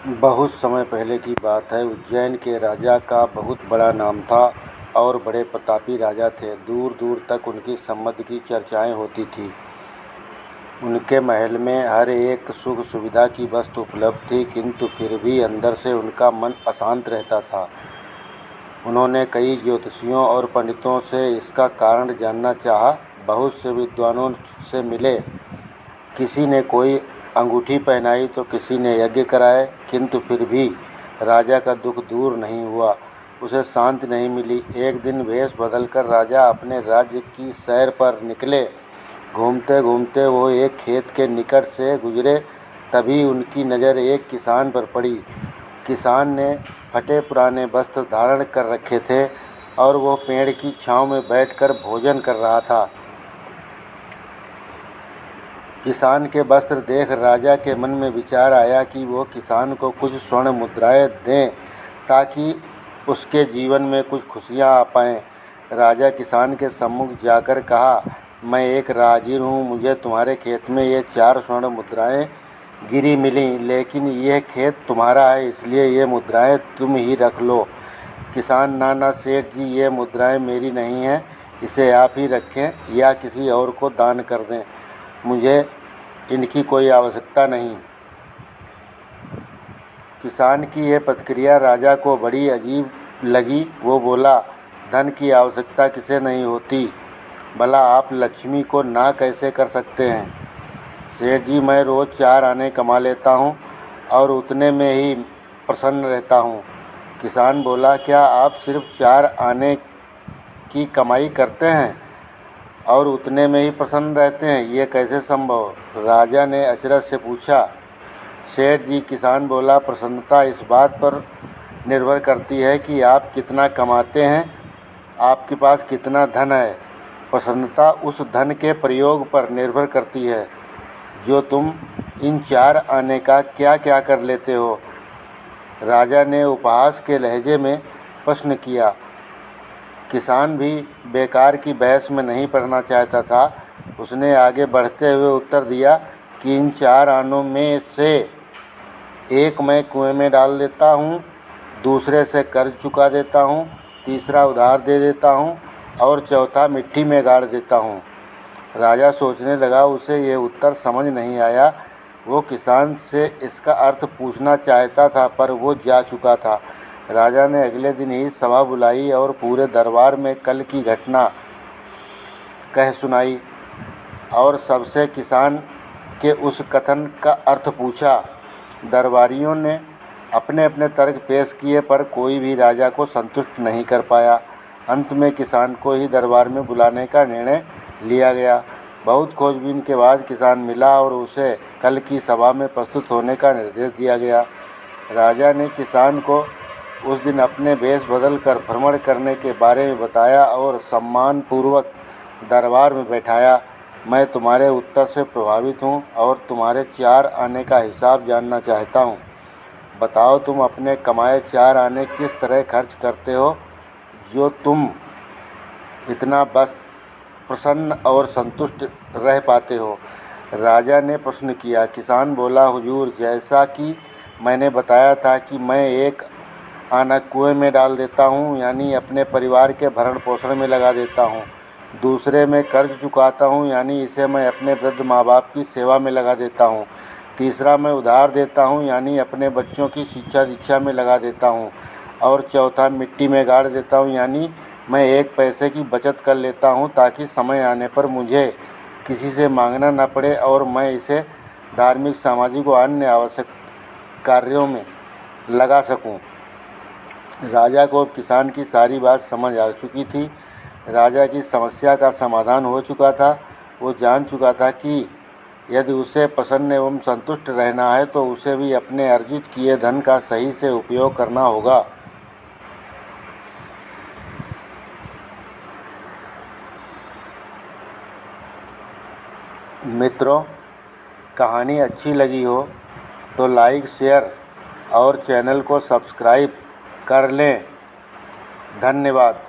बहुत समय पहले की बात है। उज्जैन के राजा का बहुत बड़ा नाम था और बड़े प्रतापी राजा थे। दूर दूर तक उनकी सम्मति की चर्चाएं होती थी। उनके महल में हर एक सुख सुविधा की वस्तु उपलब्ध थी, किंतु फिर भी अंदर से उनका मन अशांत रहता था। उन्होंने कई ज्योतिषियों और पंडितों से इसका कारण जानना चाहा। बहुत से विद्वानों से मिले। किसी ने कोई अंगूठी पहनाई तो किसी ने यज्ञ कराए, किंतु फिर भी राजा का दुख दूर नहीं हुआ। उसे शांति नहीं मिली। एक दिन वेश बदलकर राजा अपने राज्य की सैर पर निकले। घूमते घूमते वो एक खेत के निकट से गुजरे। तभी उनकी नज़र एक किसान पर पड़ी। किसान ने फटे पुराने वस्त्र धारण कर रखे थे और वो पेड़ की छांव में बैठकर भोजन कर रहा था। किसान के वस्त्र देख राजा के मन में विचार आया कि वो किसान को कुछ स्वर्ण मुद्राएं दें ताकि उसके जीवन में कुछ खुशियां आ पाएं। राजा किसान के सम्मुख जाकर कहा, मैं एक राहगीर हूँ। मुझे तुम्हारे खेत में ये 4 स्वर्ण मुद्राएं गिरी मिली, लेकिन यह खेत तुम्हारा है, इसलिए ये मुद्राएं तुम ही रख लो। किसान, ना सेठ जी, ये मुद्राएं मेरी नहीं हैं, इसे आप ही रखें या किसी और को दान कर दें। मुझे इनकी कोई आवश्यकता नहीं। किसान की यह प्रतिक्रिया राजा को बड़ी अजीब लगी। वो बोला, धन की आवश्यकता किसे नहीं होती, भला आप लक्ष्मी को ना कैसे कर सकते हैं? सेठ जी, मैं रोज़ 4 आने कमा लेता हूँ और उतने में ही प्रसन्न रहता हूँ। किसान बोला, क्या आप सिर्फ 4 आने की कमाई करते हैं और उतने में ही प्रसन्न रहते हैं? ये कैसे संभव? राजा ने अचरज से पूछा। सेठ जी, किसान बोला, प्रसन्नता इस बात पर निर्भर करती है कि आप कितना कमाते हैं, आपके पास कितना धन है। प्रसन्नता उस धन के प्रयोग पर निर्भर करती है जो तुम इन 4 आने का क्या क्या कर लेते हो। राजा ने उपहास के लहजे में प्रश्न किया। किसान भी बेकार की बहस में नहीं पड़ना चाहता था। उसने आगे बढ़ते हुए उत्तर दिया कि इन 4 आनों में से एक मैं कुएं में डाल देता हूँ, दूसरे से कर्ज चुका देता हूँ, तीसरा उधार दे देता हूँ और चौथा मिट्टी में गाड़ देता हूँ। राजा सोचने लगा। उसे ये उत्तर समझ नहीं आया। वो किसान से इसका अर्थ पूछना चाहता था, पर वो जा चुका था। राजा ने अगले दिन ही सभा बुलाई और पूरे दरबार में कल की घटना कह सुनाई और सबसे किसान के उस कथन का अर्थ पूछा। दरबारियों ने अपने अपने तर्क पेश किए, पर कोई भी राजा को संतुष्ट नहीं कर पाया। अंत में किसान को ही दरबार में बुलाने का निर्णय लिया गया। बहुत खोजबीन के बाद किसान मिला और उसे कल की सभा में प्रस्तुत होने का निर्देश दिया गया। राजा ने किसान को उस दिन अपने वेश बदलकर भ्रमण करने के बारे में बताया और सम्मानपूर्वक दरबार में बैठाया। मैं तुम्हारे उत्तर से प्रभावित हूँ और तुम्हारे 4 आने का हिसाब जानना चाहता हूँ। बताओ, तुम अपने कमाए 4 आने किस तरह खर्च करते हो जो तुम इतना बस प्रसन्न और संतुष्ट रह पाते हो? राजा ने प्रश्न किया। किसान बोला, हुजूर, जैसा कि मैंने बताया था कि मैं एक आना कुएं में डाल देता हूँ, यानी अपने परिवार के भरण पोषण में लगा देता हूँ। दूसरे में कर्ज चुकाता हूँ, यानी इसे मैं अपने वृद्ध माँ बाप की सेवा में लगा देता हूँ। तीसरा मैं उधार देता हूँ, यानी अपने बच्चों की शिक्षा दीक्षा में लगा देता हूँ। और चौथा मिट्टी में गाड़ देता हूँ, यानी मैं 1 पैसे की बचत कर लेता हूँ ताकि समय आने पर मुझे किसी से मांगना न पड़े और मैं इसे धार्मिक, सामाजिक व अन्य आवश्यक कार्यों में लगा सकूँ। राजा को किसान की सारी बात समझ आ चुकी थी। राजा की समस्या का समाधान हो चुका था। वो जान चुका था कि यदि उसे प्रसन्न एवं संतुष्ट रहना है तो उसे भी अपने अर्जित किए धन का सही से उपयोग करना होगा। मित्रों, कहानी अच्छी लगी हो तो लाइक, शेयर और चैनल को सब्सक्राइब कर लें। धन्यवाद।